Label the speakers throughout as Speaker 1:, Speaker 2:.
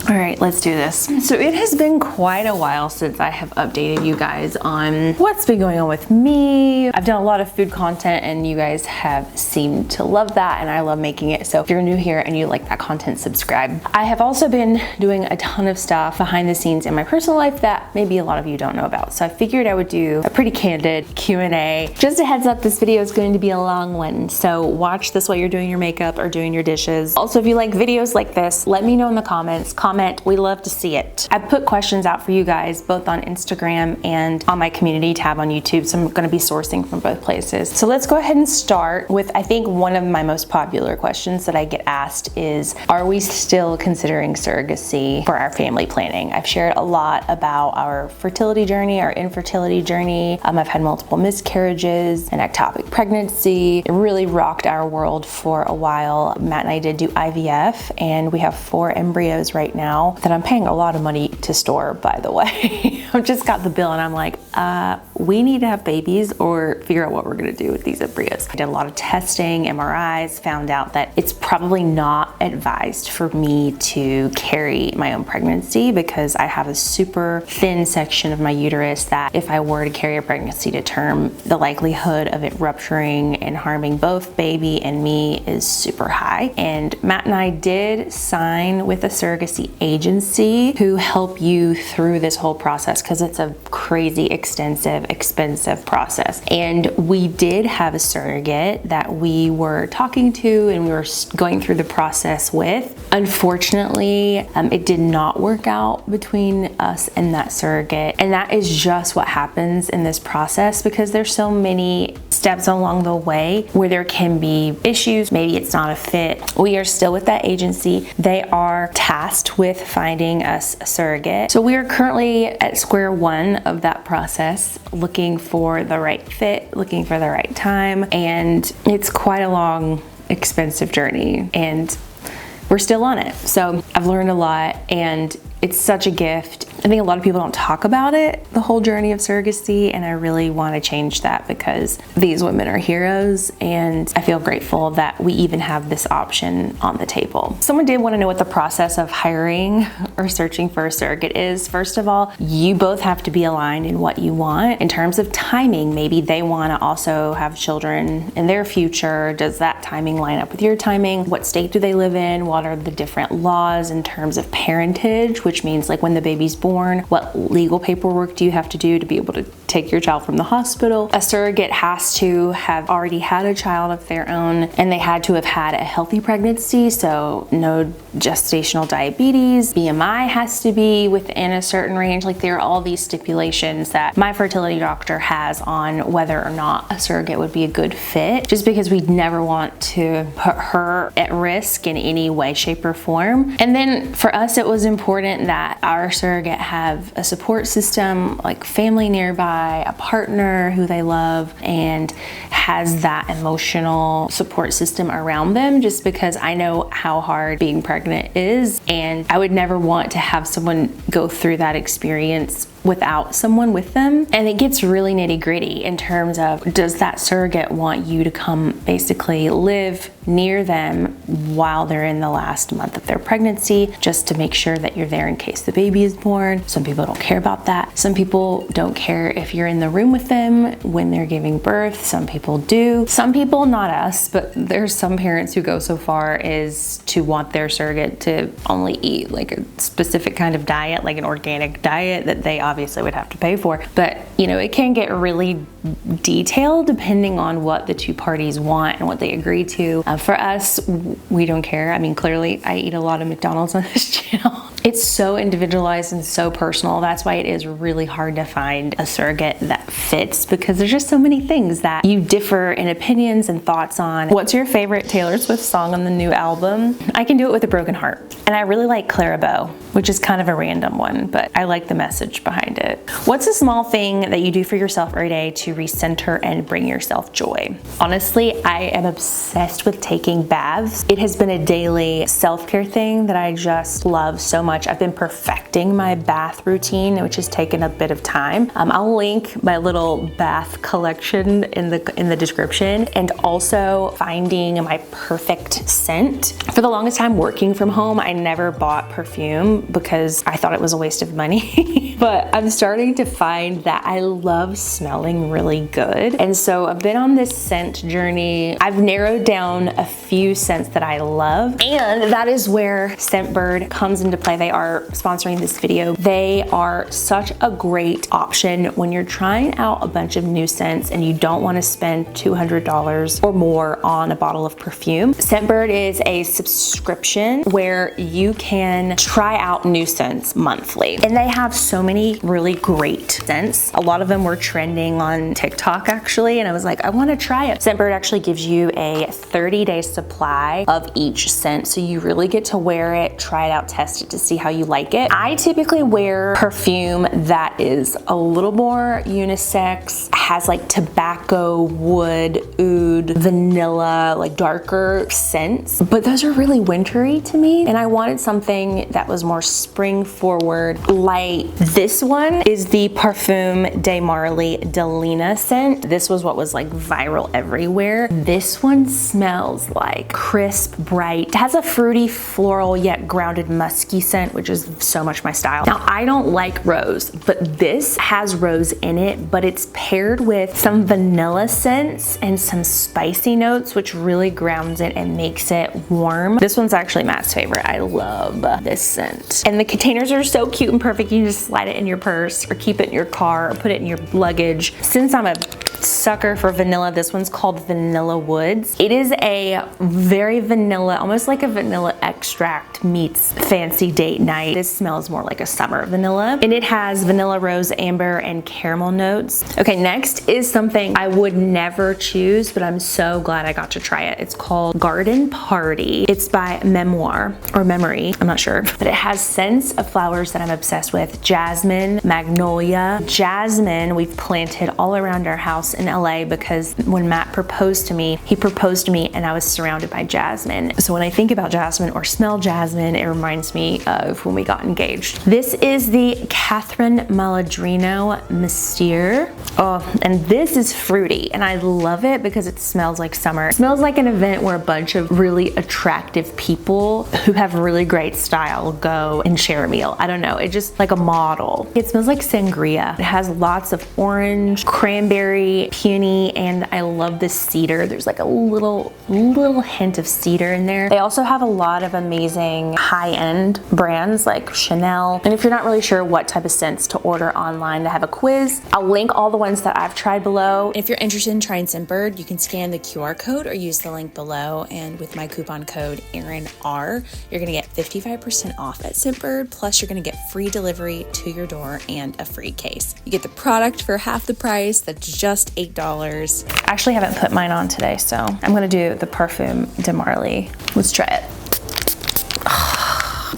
Speaker 1: All right, let's do this. So it has been quite a while since I have updated you guys on what's been going on with me. I've done a lot of food content and you guys have seemed to love that, and I love making it. So if you're new here and you like that content, subscribe. I have also been doing a ton of stuff behind the scenes in my personal life that maybe a lot of you don't know about. So I figured I would do a pretty candid Q&A. Just a heads up, this video is going to be a long one. So watch this while you're doing your makeup or doing your dishes. Also, if you like videos like this, let me know in the comments. We love to see it. I put questions out for you guys both on Instagram and on my community tab on YouTube, so I'm going to be sourcing from both places. So let's go ahead and start with, I think one of my most popular questions that I get asked is, are we still considering surrogacy for our family planning? I've shared a lot about our fertility journey, our infertility journey. I've had multiple miscarriages, an ectopic pregnancy. It really rocked our world for a while. Matt and I did do IVF, and we have 4 embryos right now that I'm paying a lot of money to store, by the way. I've just got the bill and I'm like, we need to have babies or figure out what we're gonna do with these embryos. I did a lot of testing, MRIs, found out that it's probably not advised for me to carry my own pregnancy because I have a super thin section of my uterus that if I were to carry a pregnancy to term, the likelihood of it rupturing and harming both baby and me is super high. And Matt and I did sign with a surrogacy agency who help you through this whole process because it's a crazy expensive process. And we did have a surrogate that we were talking to and we were going through the process with. Unfortunately, it did not work out between us and that surrogate. And that is just what happens in this process because there's so many steps along the way where there can be issues. Maybe it's not a fit. We are still with that agency. They are tasked with finding us a surrogate. So we are currently at square one of that process, looking for the right fit, looking for the right time. And it's quite a long, expensive journey and we're still on it. So I've learned a lot and it's such a gift. I think a lot of people don't talk about it, the whole journey of surrogacy, and I really want to change that because these women are heroes and I feel grateful that we even have this option on the table. Someone did want to know what the process of hiring or searching for a surrogate is. First of all, you both have to be aligned in what you want. In terms of timing, maybe they want to also have children in their future. Does that timing line up with your timing? What state do they live in? What are the different laws in terms of parentage, which means like when the baby's born, what legal paperwork do you have to do to be able to take your child from the hospital? A surrogate has to have already had a child of their own and they had to have had a healthy pregnancy, so no gestational diabetes. BMI has to be within a certain range. Like there are all these stipulations that my fertility doctor has on whether or not a surrogate would be a good fit, just because we'd never want to put her at risk in any way, shape, or form. And then for us, it was important that our surrogate have a support system, like family nearby, a partner who they love, and has that emotional support system around them, just because I know how hard being pregnant is, and I would never want to have someone go through that experience without someone with them. And it gets really nitty-gritty in terms of, does that surrogate want you to come basically live near them while they're in the last month of their pregnancy, just to make sure that you're there in case the baby is born? Some people don't care about that. Some people don't care if you're in the room with them when they're giving birth. Some people do. Some people, not us, but there's some parents who go so far as to want their surrogate to only eat like a specific kind of diet, like an organic diet that they obviously would have to pay for. But you know, it can get really detailed depending on what the two parties want and what they agree to. For us, we don't care. I mean, clearly I eat a lot of McDonald's on this channel. It's so individualized and so personal. That's why it is really hard to find a surrogate that fits, because there's just so many things that you differ in opinions and thoughts on. What's your favorite Taylor Swift song on the new album? I Can Do It With a Broken Heart. And I really like Clarabelle, which is kind of a random one, but I like the message behind it. What's a small thing that you do for yourself every day to recenter and bring yourself joy? Honestly, I am obsessed with taking baths. It has been a daily self-care thing that I just love so much. much. I've been perfecting my bath routine, which has taken a bit of time. I'll link my little bath collection in the description, and also finding my perfect scent. For the longest time working from home, I never bought perfume because I thought it was a waste of money. But I'm starting to find that I love smelling really good. And so I've been on this scent journey. I've narrowed down a few scents that I love, and that is where Scentbird comes into play. They are sponsoring this video. They are such a great option when you're trying out a bunch of new scents and you don't want to spend $200 or more on a bottle of perfume. Scentbird is a subscription where you can try out new scents monthly, and they have so many really great scents. A lot of them were trending on TikTok actually, and I was like, I want to try it. Scentbird actually gives you a 30-day supply of each scent, so you really get to wear it, try it out, test it to see how you like it. I typically wear perfume that is a little more unisex, has like tobacco, wood, oud, vanilla, like darker scents, but those are really wintry to me, and I wanted something that was more spring forward, light. This one is the Parfum de Marly Delina scent. This was what was like viral everywhere. This one smells like crisp, bright. It has a fruity, floral, yet grounded musky scent, which is so much my style. Now, I don't like rose, but this has rose in it, but it's paired with some vanilla scents and some spicy notes, which really grounds it and makes it warm. This one's actually Matt's favorite. I love this scent. And the containers are so cute and perfect. You can just slide it in your purse or keep it in your car or put it in your luggage. Since I'm a sucker for vanilla, this one's called Vanilla Woods. It is a very vanilla, almost like a vanilla extract meets fancy date night. This smells more like a summer vanilla, and it has vanilla, rose, amber, and caramel notes. Okay, next is something I would never choose, but I'm so glad I got to try it. It's called Garden Party. It's by Memoir or Memory, I'm not sure, but it has scents of flowers that I'm obsessed with. Jasmine, magnolia. Jasmine we've planted all around our house in LA because when Matt proposed to me, he proposed to me and I was surrounded by jasmine. So when I think about jasmine or smell jasmine, it reminds me of when we got engaged. This is the Catherine Maladrino Mystere. Oh, and this is fruity, and I love it because it smells like summer. It smells like an event where a bunch of really attractive people who have really great style go and share a meal. I don't know, it's just like a model. It smells like sangria. It has lots of orange, cranberry, peony, and I love this cedar. There's like a little hint of cedar in there. They also have a lot of amazing high-end brands like Chanel. And if you're not really sure what type of scents to order online, to have a quiz, I'll link all the ones that I've tried below. If you're interested in trying Scentbird, you can scan the QR code or use the link below. And with my coupon code ErinR, you're gonna get 55% off at Scentbird, plus you're gonna get free delivery to your door and a free case. You get the product for half the price. That's just $8. I actually haven't put mine on today, so I'm gonna do the Parfum de Marly. Let's try it.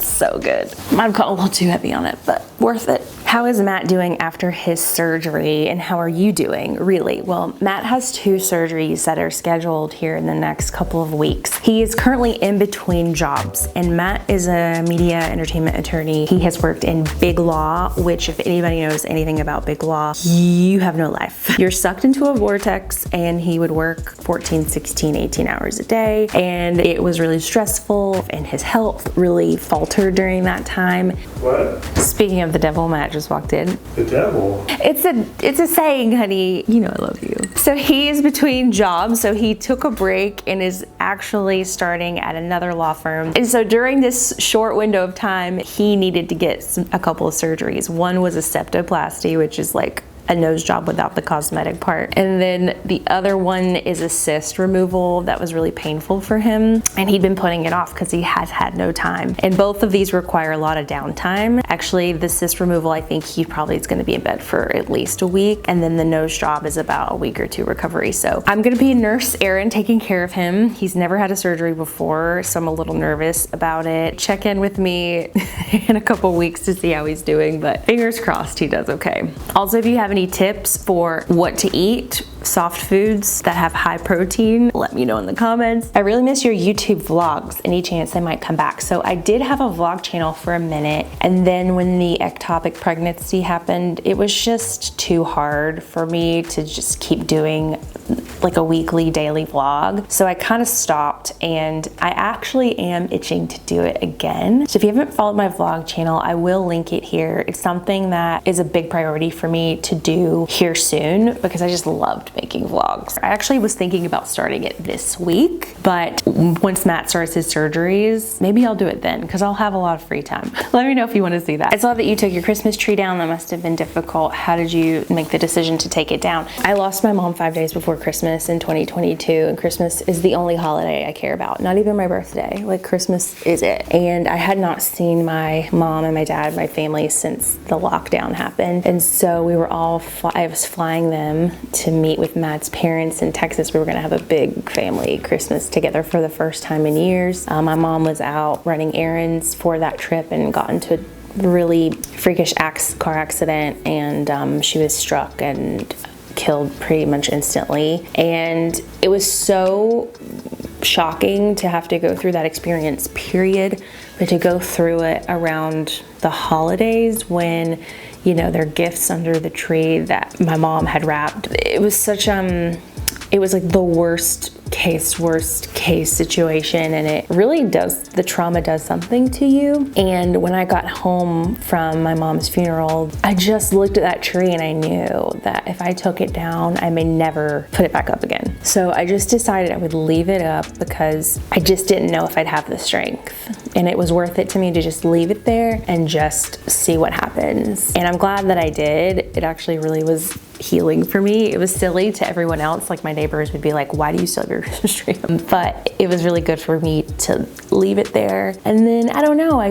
Speaker 1: So good. Might have got a little too heavy on it, but worth it. How is Matt doing after his surgery, and how are you doing, really? Well, Matt has 2 surgeries that are scheduled here in the next couple of weeks. He is currently in between jobs, and Matt is a media entertainment attorney. He has worked in big law, which if anybody knows anything about big law, you have no life. You're sucked into a vortex, and he would work 14, 16, 18 hours a day, and it was really stressful, and his health really faltered during that time.
Speaker 2: What?
Speaker 1: Speaking of the devil, Matt just walked in.
Speaker 2: The devil?
Speaker 1: It's a saying, honey. You know I love you. So he is between jobs, so he took a break and is actually starting at another law firm. And so during this short window of time, he needed to get a couple of surgeries. One was a septoplasty, which is like a nose job without the cosmetic part. And then the other one is a cyst removal that was really painful for him. And he'd been putting it off because he has had no time. And both of these require a lot of downtime. Actually, the cyst removal, I think he probably is gonna be in bed for at least a week. And then the nose job is about a week or 2 recovery. So I'm gonna be nurse Erin taking care of him. He's never had a surgery before, so I'm a little nervous about it. Check in with me in a couple weeks to see how he's doing, but fingers crossed he does okay. Also, if you have any any tips for what to eat, soft foods that have high protein, let me know in the comments. I really miss your YouTube vlogs. Any chance they might come back? So I did have a vlog channel for a minute, and then when the ectopic pregnancy happened, it was just too hard for me to just keep doing like a weekly, daily vlog. So I kind of stopped, and I actually am itching to do it again. So if you haven't followed my vlog channel, I will link it here. It's something that is a big priority for me to do here soon because I just loved making vlogs. I actually was thinking about starting it this week, but once Matt starts his surgeries, maybe I'll do it then because I'll have a lot of free time. Let me know if you want to see that. I saw that you took your Christmas tree down. That must have been difficult. How did you make the decision to take it down? I lost my mom 5 days before Christmas in 2022, and Christmas is the only holiday I care about. Not even my birthday. Like, Christmas is it. And I had not seen my mom and my dad, my family, since the lockdown happened. And so we were all, I was flying them to meet with Matt's parents in Texas. We were gonna have a big family Christmas together for the first time in years. My mom was out running errands for that trip and got into a really freakish car accident, and she was struck and killed pretty much instantly. And it was so shocking to have to go through that experience, period, but to go through it around the holidays when, you know, there are gifts under the tree that my mom had wrapped. It was such it was like the worst case situation, and it really does, the trauma does something to you. And when I got home from my mom's funeral, I just looked at that tree and I knew that if I took it down, I may never put it back up again. So I just decided I would leave it up because I just didn't know if I'd have the strength, and it was worth it to me to just leave it there and just see what happens. And I'm glad that I did. It actually really was healing for me. It was silly to everyone else. Like, my neighbors would be like, why do you still have your Christmas tree? But it was really good for me to leave it there. And then, I don't know,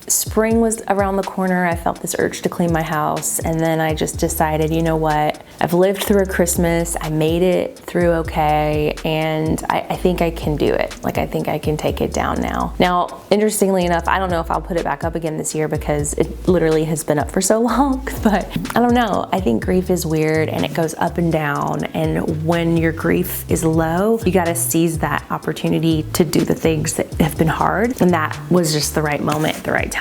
Speaker 1: spring was around the corner. I felt this urge to clean my house, and then I just decided, you know what? I've lived through a Christmas. I made it through okay, and I think I can do it. Like, I think I can take it down now. Now, interestingly enough, I don't know if I'll put it back up again this year because it literally has been up for so long, but I don't know. I think grief is weird, and it goes up and down, and when your grief is low, you gotta seize that opportunity to do the things that have been hard, and that was just the right moment at the right time.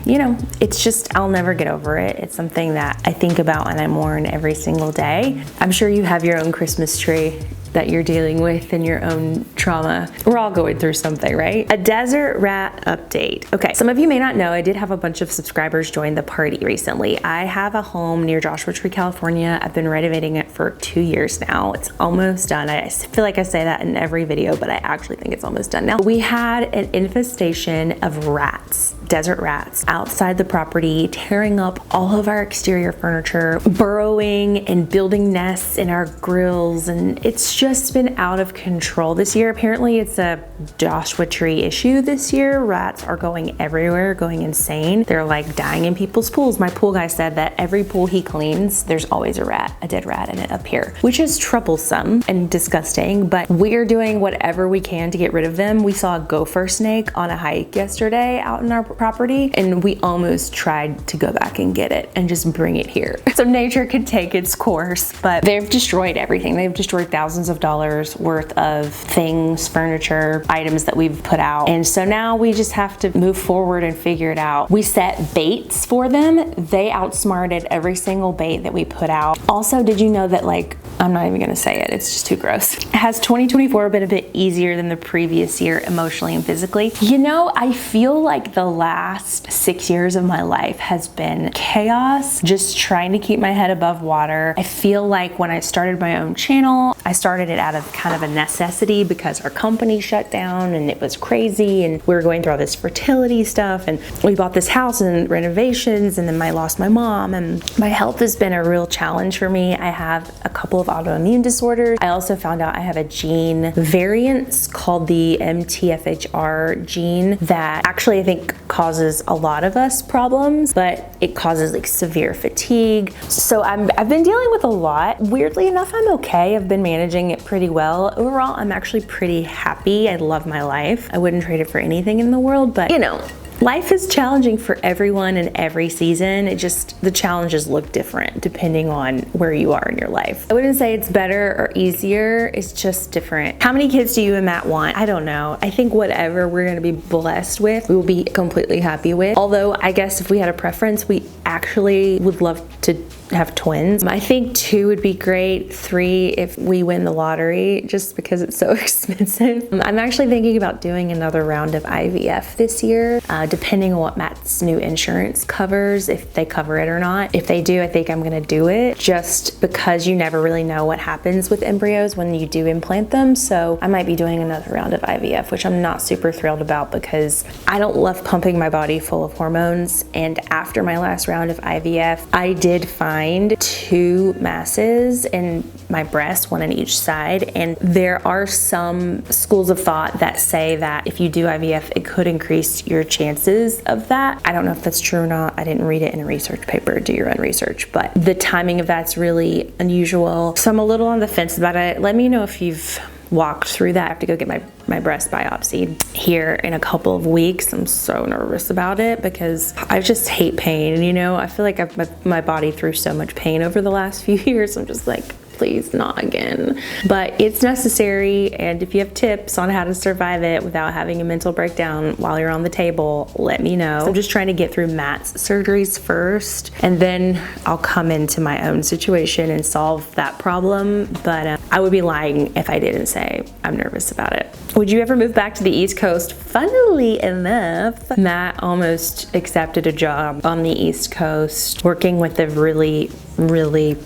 Speaker 1: You know, it's just, I'll never get over it. It's something that I think about and I mourn every single day. I'm sure you have your own Christmas tree that you're dealing with and your own trauma. We're all going through something, right? A desert rat update. Okay, some of you may not know, I did have a bunch of subscribers join the party recently. I have a home near Joshua Tree, California. I've been renovating it for 2 years now. It's almost done. I feel like I say that in every video, but I actually think it's almost done now. We had an infestation of rats, desert rats, outside the property, tearing up all of our exterior furniture, burrowing and building nests in our grills, and it's just been out of control this year. Apparently it's a Joshua Tree issue this year. Rats are going everywhere, going insane. They're like dying in people's pools. My pool guy said that every pool he cleans, there's always a dead rat in it up here, which is troublesome and disgusting, but we're doing whatever we can to get rid of them. We saw a gopher snake on a hike yesterday out in our property, and we almost tried to go back and get it and just bring it here. So nature could take its course, but they've destroyed everything. They've destroyed thousands of dollars worth of things, furniture, items that we've put out. And so now we just have to move forward and figure it out. We set baits for them. They outsmarted every single bait that we put out. Also, did you know that, like, I'm not even gonna say it, it's just too gross. Has 2024 been a bit easier than the previous year emotionally and physically? You know, I feel like the last 6 years of my life has been chaos, just trying to keep my head above water. I feel like when I started my own channel, I started it out of kind of a necessity because our company shut down and it was crazy, and we were going through all this fertility stuff, and we bought this house and renovations, and then I lost my mom, and my health has been a real challenge for me. I have a couple of autoimmune disorders. I also found out I have a gene variant called the MTFHR gene that actually I think causes a lot of us problems, but it causes like severe fatigue. So I've been dealing with a lot. Weirdly enough, I'm okay. I've been managing it pretty well. Overall, I'm actually pretty happy. I love my life. I wouldn't trade it for anything in the world, but you know, Life is challenging for everyone in every season. The challenges look different depending on where you are in your life. I wouldn't say it's better or easier, it's just different. How many kids do you and Matt want? I don't know. I think whatever we're gonna be blessed with, we will be completely happy with. Although I guess if we had a preference, we actually would love to have twins. I think 2 would be great, 3 if we win the lottery, just because it's so expensive. I'm actually thinking about doing another round of IVF this year, depending on what Matt's new insurance covers, if they cover it or not. If they do, I think I'm gonna do it, just because you never really know what happens with embryos when you do implant them. So I might be doing another round of IVF, which I'm not super thrilled about because I don't love pumping my body full of hormones. And after my last round of IVF, I did find 2 masses in my breast, 1 on each side, and there are some schools of thought that say that if you do IVF, it could increase your chances of that. I don't know if that's true or not. I didn't read it in a research paper. Do your own research, but the timing of that's really unusual. So I'm a little on the fence about it. Let me know if you've walked through that. I have to go get my breast biopsy here in a couple of weeks. I'm so nervous about it because I just hate pain. You know, I feel like I've put my body through so much pain over the last few years. I'm just like, please not again. But it's necessary, and if you have tips on how to survive it without having a mental breakdown while you're on the table, let me know. So I'm just trying to get through Matt's surgeries first, and then I'll come into my own situation and solve that problem. But I would be lying if I didn't say I'm nervous about it. Would you ever move back to the East Coast? Funnily enough, Matt almost accepted a job on the East Coast working with a really, really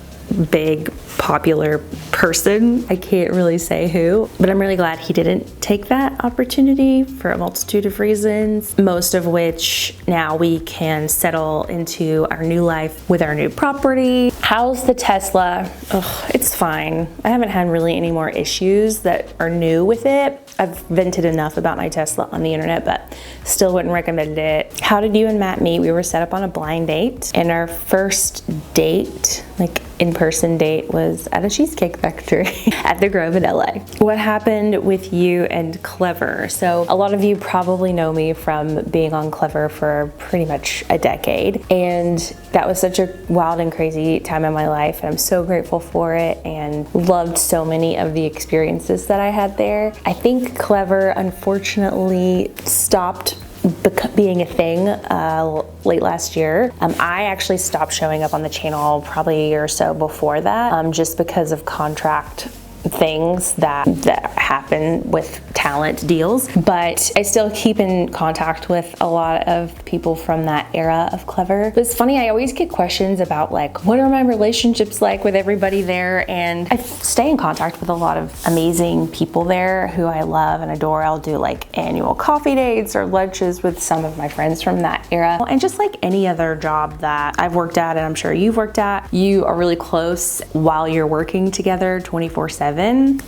Speaker 1: big popular person. I can't really say who, but I'm really glad he didn't take that opportunity for a multitude of reasons, most of which now we can settle into our new life with our new property. How's the Tesla? Ugh, it's fine. I haven't had really any more issues that are new with it. I've vented enough about my Tesla on the internet, but still wouldn't recommend it. How did you and Matt meet? We were set up on a blind date, and our first date, like in-person date, was at a cheesecake factory at the Grove in LA. What happened with you and Clever? So a lot of you probably know me from being on Clever for pretty much a decade, and that was such a wild and crazy time in my life, and I'm so grateful for it and loved so many of the experiences that I had there. I think Clever unfortunately stopped being a thing late last year. I actually stopped showing up on the channel probably a year or so before that, just because of contract things that happen with talent deals. But I still keep in contact with a lot of people from that era of Clever. It's funny, I always get questions about like, what are my relationships like with everybody there? And I stay in contact with a lot of amazing people there who I love and adore. I'll do like annual coffee dates or lunches with some of my friends from that era. And just like any other job that I've worked at, and I'm sure you've worked at, you are really close while you're working together 24/7.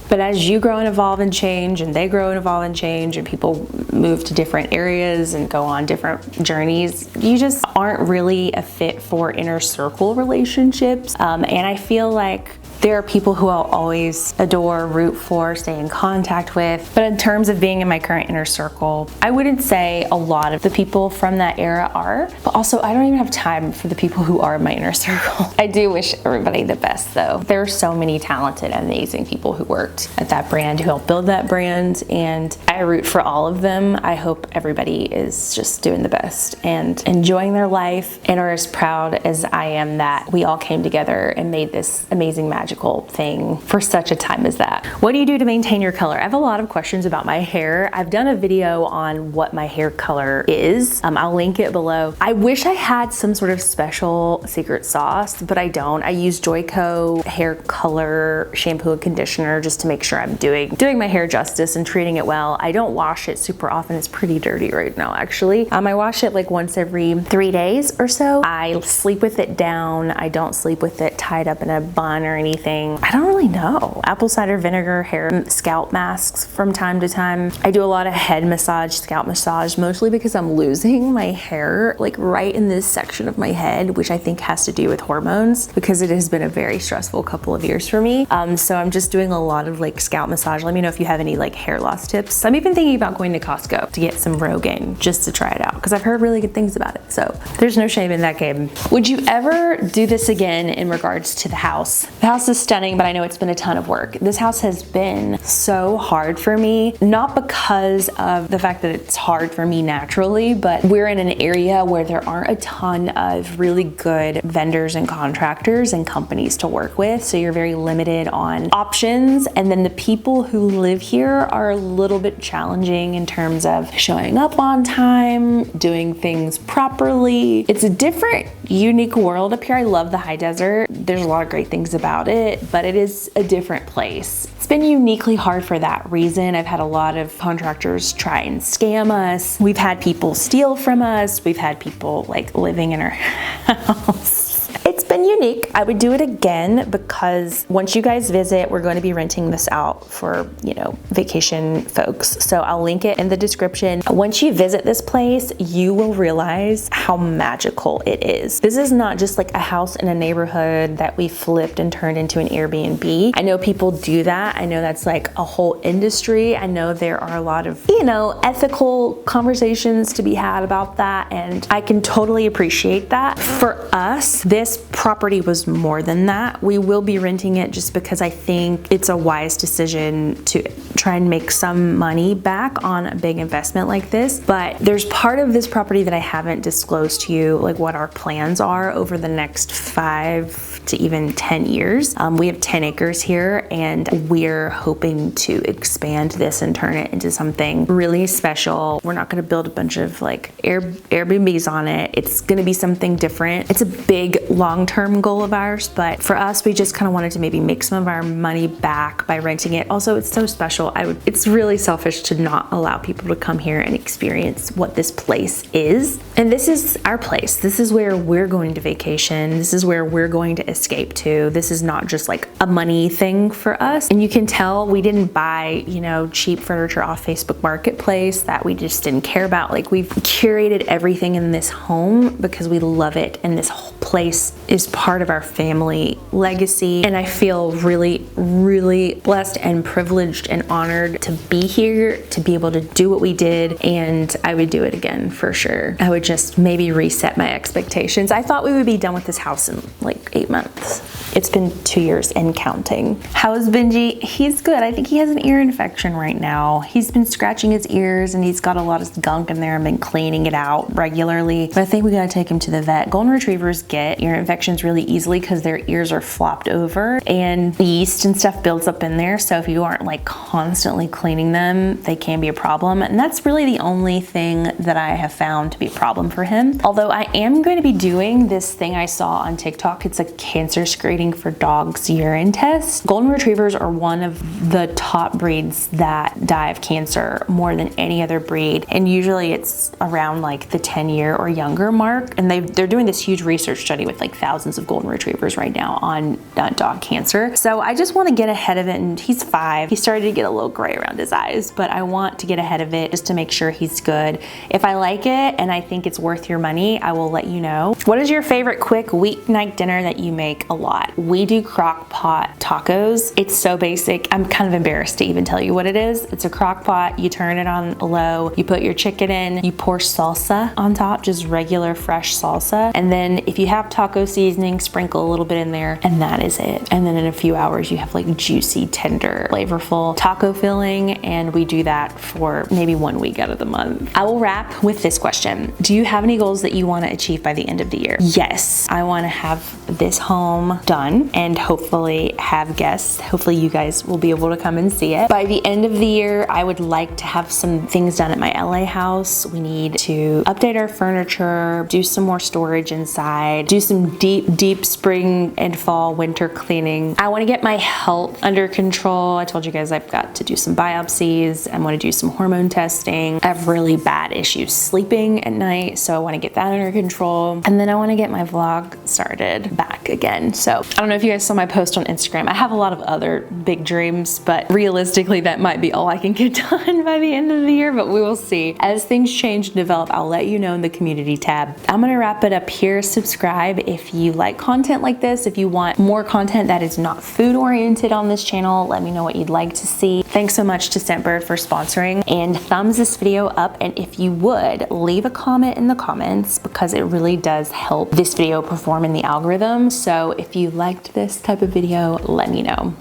Speaker 1: But as you grow and evolve and change, and they grow and evolve and change, and people move to different areas and go on different journeys, you just aren't really a fit for inner circle relationships. And I feel like there are people who I'll always adore, root for, stay in contact with. But in terms of being in my current inner circle, I wouldn't say a lot of the people from that era are, but also I don't even have time for the people who are in my inner circle. I do wish everybody the best though. There are so many talented, amazing people who worked at that brand, who helped build that brand, and I root for all of them. I hope everybody is just doing the best and enjoying their life and are as proud as I am that we all came together and made this amazing magic thing for such a time as that. What do you do to maintain your color? I have a lot of questions about my hair. I've done a video on what my hair color is. I'll link it below. I wish I had some sort of special secret sauce, but I don't. I use Joico hair color shampoo and conditioner just to make sure I'm doing my hair justice and treating it well. I don't wash it super often. It's pretty dirty right now, actually. I wash it like once every 3 days or so. I sleep with it down. I don't sleep with it tied up in a bun or anything. anything. I don't really know. Apple cider vinegar hair scalp masks from time to time. I do a lot of head massage, scalp massage, mostly because I'm losing my hair like right in this section of my head, which I think has to do with hormones because it has been a very stressful couple of years for me. So I'm just doing a lot of like scalp massage. Let me know if you have any like hair loss tips. I'm even thinking about going to Costco to get some Rogaine just to try it out because I've heard really good things about it. So there's no shame in that game. Would you ever do this again in regards to the house? The house is stunning, but I know it's been a ton of work. This house has been so hard for me, not because of the fact that it's hard for me naturally, but we're in an area where there aren't a ton of really good vendors and contractors and companies to work with. So you're very limited on options. And then the people who live here are a little bit challenging in terms of showing up on time, doing things properly. It's a different, unique world up here. I love the high desert. There's a lot of great things about it, but it is a different place. It's been uniquely hard for that reason. I've had a lot of contractors try and scam us. We've had people steal from us. We've had people like living in our house. It's been unique. I would do it again because once you guys visit, we're going to be renting this out for, you know, vacation folks. So I'll link it in the description. Once you visit this place, you will realize how magical it is. This is not just like a house in a neighborhood that we flipped and turned into an Airbnb. I know people do that. I know that's like a whole industry. I know there are a lot of, you know, ethical conversations to be had about that. And I can totally appreciate that. For us, this property was more than that. We will be renting it just because I think it's a wise decision to try and make some money back on a big investment like this. But there's part of this property that I haven't disclosed to you, like what our plans are over the next 5 to even 10 years. We have 10 acres here and we're hoping to expand this and turn it into something really special. We're not gonna build a bunch of like Airbnbs on it. It's gonna be something different. It's a big long-term goal of ours, but for us, we just kind of wanted to maybe make some of our money back by renting it. Also, it's so special. It's really selfish to not allow people to come here and experience what this place is. And this is our place. This is where we're going to vacation. This is where we're going to escape to. This is not just like a money thing for us. And you can tell we didn't buy, you know, cheap furniture off Facebook Marketplace that we just didn't care about. Like we've curated everything in this home because we love it. And this whole place is part of our family legacy. And I feel really, really blessed and privileged and honored to be here, to be able to do what we did. And I would do it again for sure. I would just maybe reset my expectations. I thought we would be done with this house in like 8 months. It's been 2 years and counting. How is Benji? He's good. I think he has an ear infection right now. He's been scratching his ears and he's got a lot of gunk in there and been cleaning it out regularly. But I think we gotta take him to the vet. Golden retrievers get ear infections really easily because their ears are flopped over and yeast and stuff builds up in there. So if you aren't like constantly cleaning them, they can be a problem. And that's really the only thing that I have found to be a problem for him. Although I am going to be doing this thing I saw on TikTok. It's a cancer screening for dogs urine test. Golden retrievers are one of the top breeds that die of cancer more than any other breed. And usually it's around like the 10-year or younger mark. And they're doing this huge research study with like thousands of golden retrievers right now on dog cancer. So I just want to get ahead of it. And he's 5. He started to get a little gray around his eyes, but I want to get ahead of it just to make sure he's good. If I like it and I think it's worth your money, I will let you know. What is your favorite quick weeknight dinner that you make a lot? We do crock pot tacos. It's so basic. I'm kind of embarrassed to even tell you what it is. It's a crock pot. You turn it on low. You put your chicken in. You pour salsa on top, just regular fresh salsa. And then if you have taco seasoning, sprinkle a little bit in there and that is it. And then in a few hours you have like juicy, tender, flavorful taco filling. And we do that for maybe 1 week out of the month. I will wrap with this question. Do you have any goals that you want to achieve by the end of the year? Yes, I want to have this home done and hopefully have guests. Hopefully you guys will be able to come and see it. By the end of the year, I would like to have some things done at my LA house. We need to update our furniture, do some more storage inside, do some deep spring and fall winter cleaning. I want to get my health under control. I told you guys I've got to do some biopsies. I want to do some hormone testing. I have really bad issues sleeping at night, so I want to get that under control. And then I want to get my vlog started back again. So I don't know if you guys saw my post on Instagram. I have a lot of other big dreams, but realistically that might be all I can get done by the end of the year, but we will see. As things change and develop, I'll let you know in the community tab. I'm gonna wrap it up here. Subscribe if you like content like this. If you want more content that is not food oriented on this channel, let me know what you'd like to see. Thanks so much to Scentbird for sponsoring, and thumbs this video up, and if you would, leave a comment in the comments because it really does help this video perform in the algorithm. So if you liked this type of video, let me know.